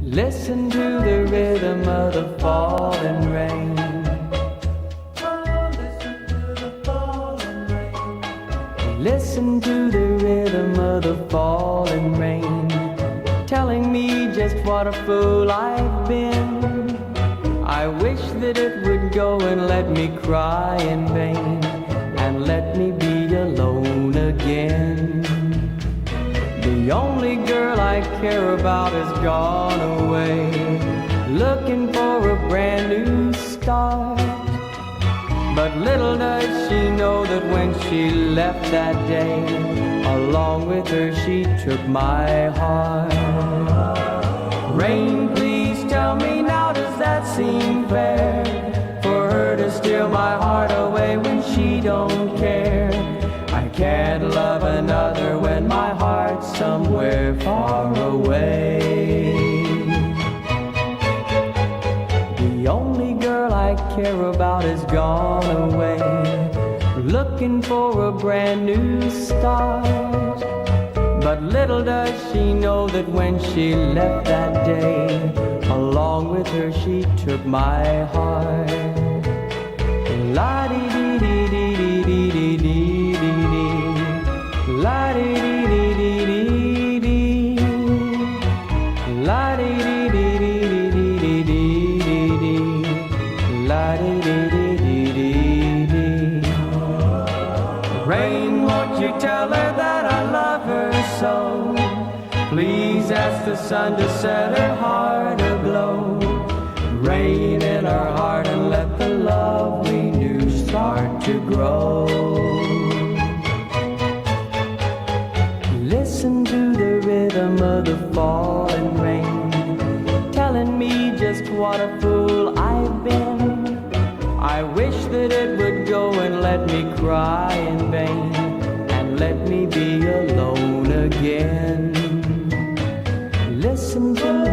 Listen to the rhythm of the falling rain. Listen to the rhythm of the falling rain, telling me just what a fool I've been. I wish that it would go and let me cry in vain, and let me be alone again. The only girl I care about has gone away, looking for a brand new start. But little does she know that when she left that day, along with her she took my heart. Rain, please tell me now, does that seem fair? For her to steal my heart away when she don't care. I can't love another when my heart's somewhere far away. The only girl I care about has gone away, looking for a brand new start. But little does she know that when she left that day, along with her she took my heart. La-dee-dee-dee-dee-dee-dee-dee-dee, la-dee-dee-dee-dee-dee-dee, la-dee-dee-dee-dee-dee-dee-dee, la-dee-dee-dee-dee-dee. Rain, won't you tell her that I love her so? Please ask the sun to set her heart aglow. Rain in our heart and let the love we knew start to grow. Listen to the rhythm of the falling rain, telling me just what a fool I've been. I wish that it would go and let me cry in vain, and let me be alone again. Listen to